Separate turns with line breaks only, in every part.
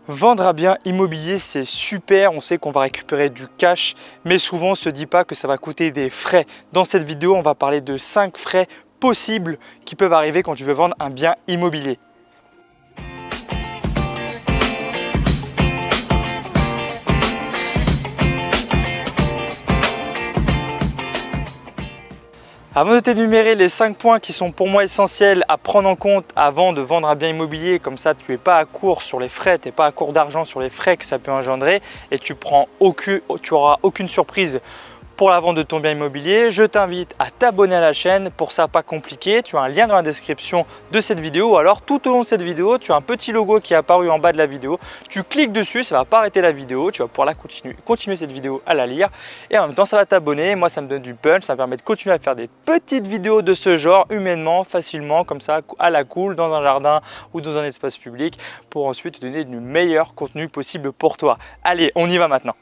Vendre un bien immobilier, c'est super, on sait qu'on va récupérer du cash, mais souvent on ne se dit pas que ça va coûter des frais. Dans cette vidéo, on va parler de 5 frais possibles qui peuvent arriver quand tu veux vendre un bien immobilier. Avant de t'énumérer les 5 points qui sont pour moi essentiels à prendre en compte avant de vendre un bien immobilier, comme ça tu n'es pas à court sur les frais, tu n'es pas à court d'argent sur les frais que ça peut engendrer et tu auras aucune surprise pour la vente de ton bien immobilier, je t'invite à t'abonner à la chaîne. Pour ça, pas compliqué, tu as un lien dans la description de cette vidéo ou alors tout au long de cette vidéo, tu as un petit logo qui est apparu en bas de la vidéo. Tu cliques dessus, ça ne va pas arrêter la vidéo, tu vas pouvoir continuer cette vidéo à la lire et en même temps, ça va t'abonner. Moi, ça me donne du punch, ça me permet de continuer à faire des petites vidéos de ce genre humainement, facilement, comme ça, à la cool, dans un jardin ou dans un espace public pour ensuite te donner du meilleur contenu possible pour toi. Allez, on y va maintenant.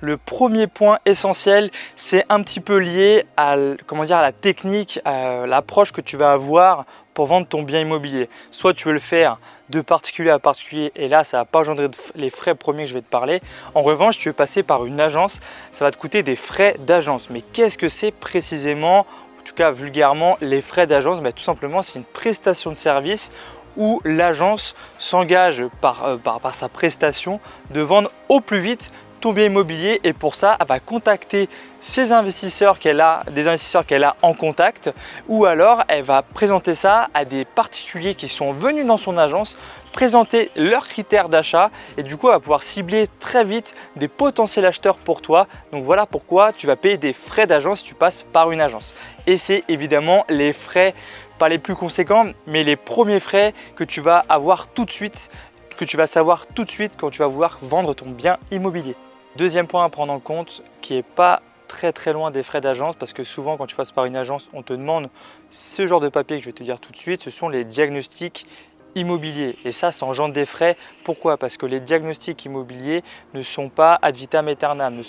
Le premier point essentiel, c'est un petit peu lié à, à la technique, à l'approche que tu vas avoir pour vendre ton bien immobilier. Soit tu veux le faire de particulier à particulier et là, ça ne va pas engendrer les frais premiers que je vais te parler. En revanche, tu veux passer par une agence, ça va te coûter des frais d'agence. Mais qu'est-ce que c'est précisément, en tout cas vulgairement, les frais d'agence? Tout simplement, c'est une prestation de service où l'agence s'engage par sa prestation de vendre au plus vite ton bien immobilier et pour ça, elle va contacter des investisseurs qu'elle a en contact ou alors elle va présenter ça à des particuliers qui sont venus dans son agence, présenter leurs critères d'achat et du coup, elle va pouvoir cibler très vite des potentiels acheteurs pour toi. Donc voilà pourquoi tu vas payer des frais d'agence si tu passes par une agence. Et c'est évidemment les frais, pas les plus conséquents, mais les premiers frais que tu vas avoir tout de suite, que tu vas savoir tout de suite quand tu vas vouloir vendre ton bien immobilier. Deuxième point à prendre en compte qui n'est pas très loin des frais d'agence parce que souvent quand tu passes par une agence, on te demande ce genre de papier que je vais te dire tout de suite, ce sont les diagnostics immobiliers et ça engendre des frais. Pourquoi? Parce que les diagnostics immobiliers ne sont pas ad vitam aeternam,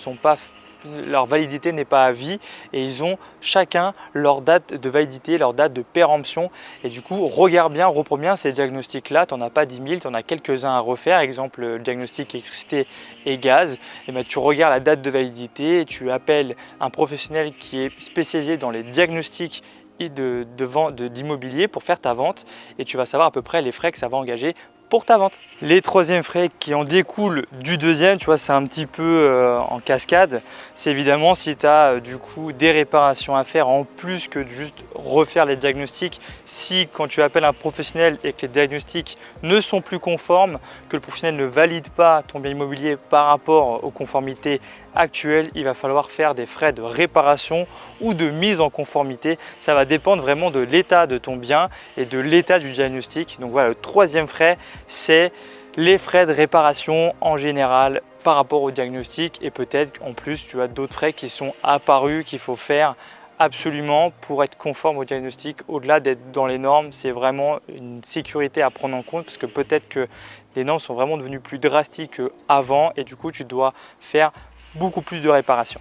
leur validité n'est pas à vie et ils ont chacun leur date de validité, leur date de péremption et du coup regarde bien, reprends bien ces diagnostics là, tu n'en as pas 10 000, tu en as quelques-uns à refaire, exemple le diagnostic électricité et gaz, et tu regardes la date de validité et tu appelles un professionnel qui est spécialisé dans les diagnostics d'immobilier pour faire ta vente et tu vas savoir à peu près les frais que ça va engager pour ta vente. Les troisièmes frais qui en découlent du deuxième, tu vois, c'est un petit peu en cascade. C'est évidemment si tu as du coup des réparations à faire en plus que de juste refaire les diagnostics. Si quand tu appelles un professionnel et que les diagnostics ne sont plus conformes, que le professionnel ne valide pas ton bien immobilier par rapport aux conformités actuelles, il va falloir faire des frais de réparation ou de mise en conformité. Ça va dépendre vraiment de l'état de ton bien et de l'état du diagnostic. Donc voilà, le troisième frais, c'est les frais de réparation en général par rapport au diagnostic et peut-être en plus tu as d'autres frais qui sont apparus qu'il faut faire absolument pour être conforme au diagnostic. Au-delà d'être dans les normes, c'est vraiment une sécurité à prendre en compte parce que peut-être que les normes sont vraiment devenues plus drastiques qu'avant et du coup tu dois faire beaucoup plus de réparations.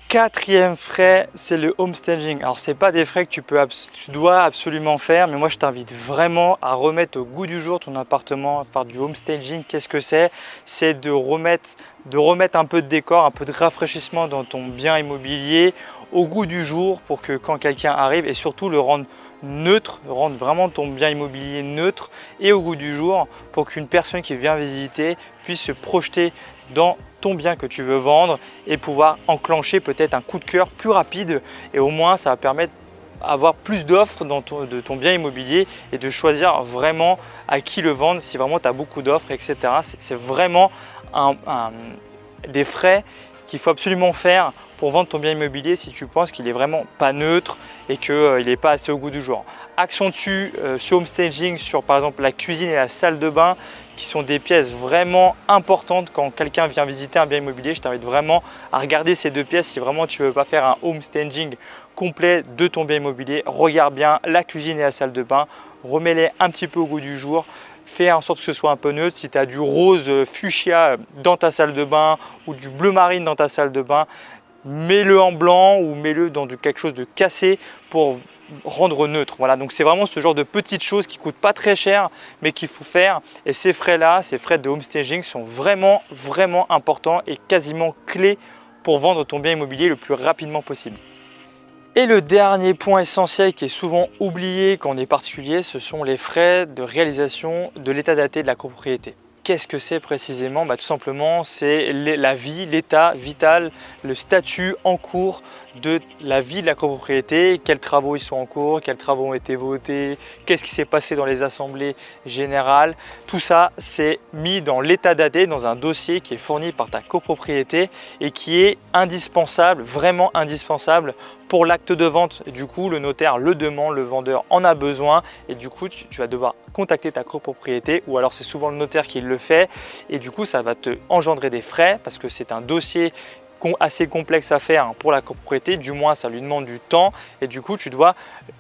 Quatrième frais, c'est le home staging. Alors c'est pas des frais que tu dois absolument faire, mais moi je t'invite vraiment à remettre au goût du jour ton appartement par du home staging. Qu'est-ce que c'est? C'est de remettre un peu de décor, un peu de rafraîchissement dans ton bien immobilier au goût du jour pour que quand quelqu'un arrive et surtout le rendre neutre, rendre vraiment ton bien immobilier neutre et au goût du jour pour qu'une personne qui vient visiter puisse se projeter dans ton bien que tu veux vendre et pouvoir enclencher peut-être un coup de cœur plus rapide et au moins ça va permettre d'avoir plus d'offres de ton bien immobilier et de choisir vraiment à qui le vendre si vraiment tu as beaucoup d'offres, etc. C'est vraiment des frais qu'il faut absolument faire pour vendre ton bien immobilier si tu penses qu'il est vraiment pas neutre et qu'il n'est pas assez au goût du jour. Accentue ce home staging sur par exemple la cuisine et la salle de bain qui sont des pièces vraiment importantes quand quelqu'un vient visiter un bien immobilier. Je t'invite vraiment à regarder ces deux pièces si vraiment tu ne veux pas faire un home staging complet de ton bien immobilier. Regarde bien la cuisine et la salle de bain, remets-les un petit peu au goût du jour. Fais en sorte que ce soit un peu neutre. Si tu as du rose fuchsia dans ta salle de bain ou du bleu marine dans ta salle de bain, mets-le en blanc ou mets-le dans quelque chose de cassé pour rendre neutre. Voilà, donc c'est vraiment ce genre de petites choses qui ne coûtent pas très cher, mais qu'il faut faire. Et ces frais-là, ces frais de homestaging sont vraiment, vraiment importants et quasiment clés pour vendre ton bien immobilier le plus rapidement possible. Et le dernier point essentiel qui est souvent oublié quand on est particulier, ce sont les frais de réalisation de l'état daté de la copropriété. Qu'est-ce que c'est précisément? Tout simplement, c'est la vie, l'état vital, le statut en cours de la vie de la copropriété, quels travaux ils sont en cours, quels travaux ont été votés, qu'est-ce qui s'est passé dans les assemblées générales. Tout ça, c'est mis dans l'état daté, dans un dossier qui est fourni par ta copropriété et qui est indispensable, vraiment indispensable pour l'acte de vente. Du coup, le notaire le demande, le vendeur en a besoin et du coup, tu vas devoir contacter ta copropriété ou alors c'est souvent le notaire qui le fait et du coup, ça va te engendrer des frais parce que c'est un dossier assez complexe à faire pour la copropriété, du moins ça lui demande du temps et du coup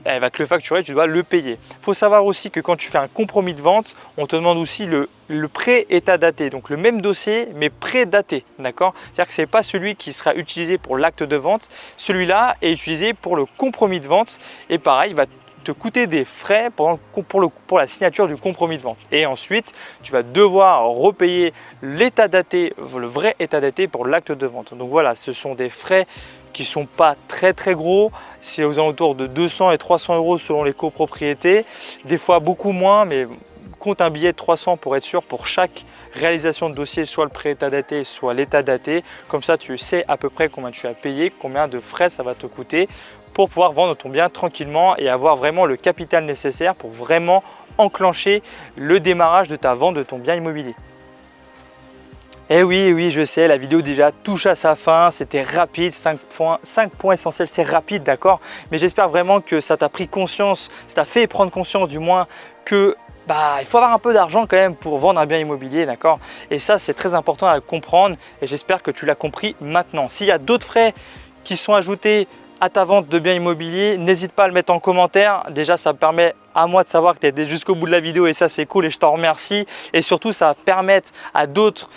elle va te le facturer, tu dois le payer. Il faut savoir aussi que quand tu fais un compromis de vente, on te demande aussi le pré-état daté, donc le même dossier mais pré-daté, d'accord? C'est-à-dire que ce n'est pas celui qui sera utilisé pour l'acte de vente, celui-là est utilisé pour le compromis de vente et pareil, il va te coûter des frais pour la signature du compromis de vente. Et ensuite, tu vas devoir repayer l'état daté, le vrai état daté pour l'acte de vente. Donc voilà, ce sont des frais qui ne sont pas très gros. C'est aux alentours de 200 et 300 € selon les copropriétés. Des fois beaucoup moins, mais compte un billet de 300 pour être sûr pour chaque réalisation de dossier, soit le pré-état daté, soit l'état daté. Comme ça, tu sais à peu près combien tu as payé, combien de frais ça va te coûter pour pouvoir vendre ton bien tranquillement et avoir vraiment le capital nécessaire pour vraiment enclencher le démarrage de ta vente de ton bien immobilier. Et oui, je sais, la vidéo déjà touche à sa fin, c'était rapide, 5 points essentiels, c'est rapide, d'accord? Mais j'espère vraiment que ça t'a pris conscience, ça t'a fait prendre conscience du moins que il faut avoir un peu d'argent quand même pour vendre un bien immobilier, d'accord? Et ça, c'est très important à le comprendre et j'espère que tu l'as compris maintenant. S'il y a d'autres frais qui sont ajoutés à ta vente de biens immobiliers, n'hésite pas à le mettre en commentaire. Déjà, ça me permet à moi de savoir que tu es allé jusqu'au bout de la vidéo et ça, c'est cool et je t'en remercie. Et surtout, ça va permettre à d'autres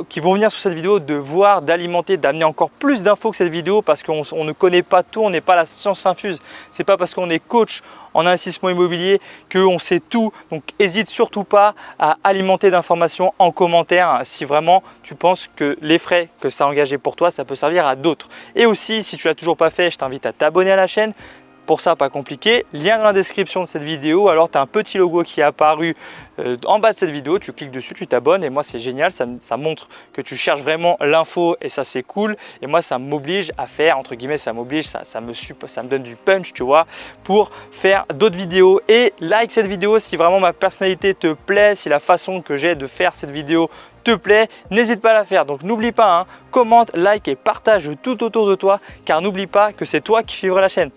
qui vont venir sur cette vidéo de voir, d'alimenter, d'amener encore plus d'infos que cette vidéo parce qu'on ne connaît pas tout, on n'est pas la science infuse. C'est pas parce qu'on est coach en investissement immobilier qu'on sait tout. Donc, n'hésite surtout pas à alimenter d'informations en commentaire si vraiment tu penses que les frais que ça a engagé pour toi, ça peut servir à d'autres. Et aussi, si tu ne l'as toujours pas fait, je t'invite à t'abonner à la chaîne. Pour ça, pas compliqué, lien dans la description de cette vidéo. Alors, tu as un petit logo qui est apparu en bas de cette vidéo. Tu cliques dessus, tu t'abonnes et moi, c'est génial. Ça montre que tu cherches vraiment l'info et ça, c'est cool. Et moi, ça m'oblige à faire, entre guillemets, ça m'oblige, ça me donne du punch, tu vois, pour faire d'autres vidéos. Et like cette vidéo si vraiment ma personnalité te plaît, si la façon que j'ai de faire cette vidéo te plaît, n'hésite pas à la faire. Donc n'oublie pas, commente, like et partage tout autour de toi car n'oublie pas que c'est toi qui vivras la chaîne.